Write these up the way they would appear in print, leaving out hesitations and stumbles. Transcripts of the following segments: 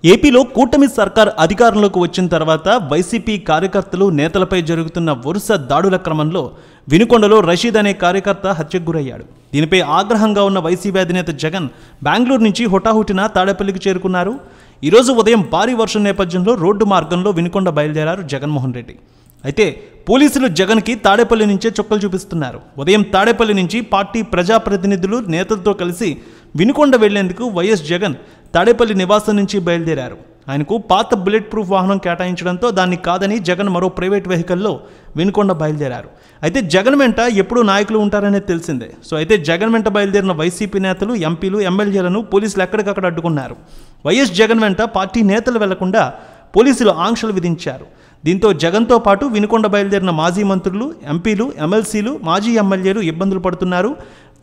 ఏపీలో కూటమి సర్కార్ అధికారంలోకి వచ్చిన తర్వాత వైసీపీ కార్యకర్తలు నేతలపై జరుగుతున్న వరుస దాడుల క్రమంలో వినుకొండలో రషీద్ అనే కార్యకర్త హత్యకు గురయ్యాడు. దీనిపై ఆగ్రహంగా ఉన్న వైసీపీ అధినేత జగన్ బెంగళూరు నుంచి హుటాహుటిన తాడేపల్లికి చేరుకున్నారు. ఈరోజు ఉదయం భారీ వర్షం నేపథ్యంలో రోడ్డు మార్గంలో వినుకొండ బయలుదేరారు జగన్మోహన్ రెడ్డి. అయితే పోలీసులు జగన్కి తాడేపల్లి నుంచే చుక్కలు చూపిస్తున్నారు. ఉదయం తాడేపల్లి నుంచి పార్టీ ప్రజాప్రతినిధులు నేతలతో కలిసి వినుకొండ వెళ్లేందుకు వైఎస్ జగన్ తాడేపల్లి నివాసం నుంచి బయలుదేరారు. ఆయనకు పాత బుల్లెట్ ప్రూఫ్ వాహనం కేటాయించడంతో దాన్ని కాదని జగన్ మరో ప్రైవేట్ వెహికల్లో వినుకొండ బయలుదేరారు. అయితే జగన్ వెంట ఎప్పుడూ నాయకులు ఉంటారనేది తెలిసిందే. అయితే జగన్ వెంట బయలుదేరిన వైసీపీ నేతలు, ఎంపీలు, ఎమ్మెల్యేలను పోలీసులు ఎక్కడికక్కడ అడ్డుకున్నారు. వైఎస్ జగన్ వెంట పార్టీ నేతలు వెళ్లకుండా పోలీసులు ఆంక్షలు విధించారు. దీంతో జగన్తో పాటు వినుకొండ బయలుదేరిన మాజీ మంత్రులు, ఎంపీలు, ఎమ్మెల్సీలు, మాజీ ఎమ్మెల్యేలు ఇబ్బందులు పడుతున్నారు.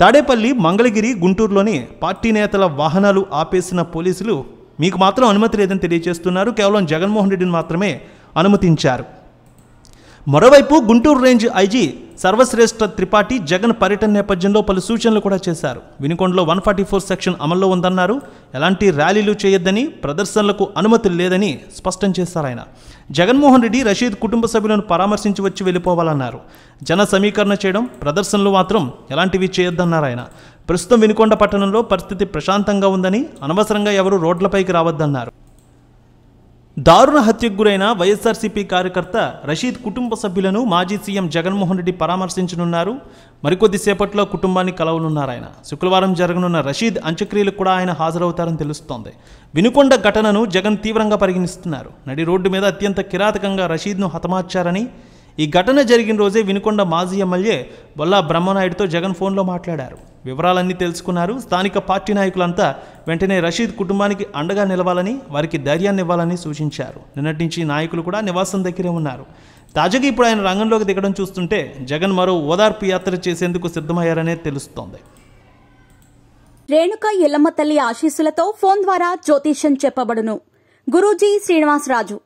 తాడేపల్లి, మంగళగిరి, గుంటూరులోని పార్టీ నేతల వాహనాలు ఆపేసిన పోలీసులు మీకు మాత్రం అనుమతి లేదని తెలియజేస్తున్నారు. కేవలం జగన్మోహన్ రెడ్డిని మాత్రమే అనుమతించారు. మరోవైపు గుంటూరు రేంజ్ ఐజీ సర్వశ్రేష్ఠ త్రిపాఠి జగన్ పర్యటన నేపథ్యంలో పలు సూచనలు కూడా చేశారు. వినుకొండలో 144 సెక్షన్ అమల్లో ఉందన్నారు. ఎలాంటి ర్యాలీలు చేయొద్దని, ప్రదర్శనలకు అనుమతి లేదని స్పష్టం చేశారు ఆయన. జగన్మోహన్ రెడ్డి రషీద్ కుటుంబ సభ్యులను పరామర్శించి వచ్చి వెళ్ళిపోవాలన్నారు. జన సమీకరణ చేయడం, ప్రదర్శనలు మాత్రం ఎలాంటివి చేయొద్దన్నారు ఆయన. ప్రస్తుతం వినుకొండ పట్టణంలో పరిస్థితి ప్రశాంతంగా ఉందని, అనవసరంగా ఎవరూ రోడ్లపైకి రావద్దన్నారు. దారుణ హత్యకు గురైన వైఎస్ఆర్సీపీ కార్యకర్త రషీద్ కుటుంబ సభ్యులను మాజీ సీఎం జగన్మోహన్ రెడ్డి పరామర్శించనున్నారు. మరికొద్దిసేపట్లో కుటుంబాన్ని కలవనున్నారు ఆయన. శుక్రవారం జరగనున్న రషీద్ అంత్యక్రియలకు కూడా ఆయన హాజరవుతారని తెలుస్తోంది. వినుకొండ ఘటనను జగన్ తీవ్రంగా పరిగణిస్తున్నారు. నడి రోడ్డు మీద అత్యంత కిరాతకంగా రషీద్ను హతమార్చారని, ఈ ఘటన జరిగిన రోజే వినుకొండ మాజీ ఎమ్మెల్యే బొల్లా బ్రహ్మనాయుడుతో జగన్ ఫోన్లో మాట్లాడారు. వివరాలన్నీ తెలుసుకున్నారు. స్థానిక పార్టీ నాయకులంతా వెంటనే రషీద్ కుటుంబానికి అండగా నిలవాలని, వారికి ధైర్యాన్ని ఇవ్వాలని సూచించారు. నిన్నటి నుంచి నాయకులు కూడా నివాసం దగ్గరే ఉన్నారు. తాజాగా ఇప్పుడు ఆయన రంగంలోకి దిగడం చూస్తుంటే జగన్ మరో ఓదార్పు యాత్ర చేసేందుకు సిద్ధమయ్యారనే తెలుస్తోంది. రేణుక ఎల్లమ్మ తల్లి ఆశీస్సులతో ఫోన్ ద్వారా జ్యోతిష్యం చెప్పబడును. గురూజీ శ్రీనివాసరాజు.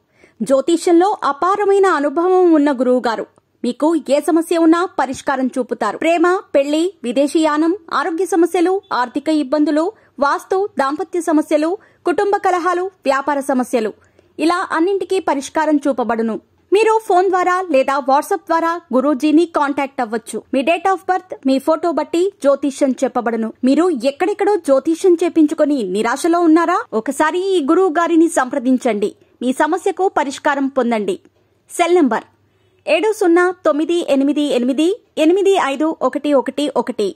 జ్యోతిష్యంలో అపారమైన అనుభవం ఉన్న గురువుగారు మీకు ఏ సమస్య ఉన్నా పరిష్కారం చూపుతారు. ప్రేమ, పెళ్లి, విదేశీయానం, ఆరోగ్య సమస్యలు, ఆర్థిక ఇబ్బందులు, వాస్తు, దాంపత్య సమస్యలు, కుటుంబ కలహాలు, వ్యాపార సమస్యలు, ఇలా అన్నింటికీ పరిష్కారం చూపబడును. మీరు ఫోన్ ద్వారా లేదా వాట్సాప్ ద్వారా గురూజీని కాంటాక్ట్ అవ్వచ్చు. మీ డేట్ ఆఫ్ బర్త్, మీ ఫోటో బట్టి జ్యోతిష్యం చెప్పబడును. మీరు ఎక్కడెక్కడో జ్యోతిష్యం చేపించుకుని నిరాశలో ఉన్నారా? ఒకసారి ఈ గురువు గారిని సంప్రదించండి. మీ సమస్యకు పరిష్కారం పొందండి. Cell number 7098888511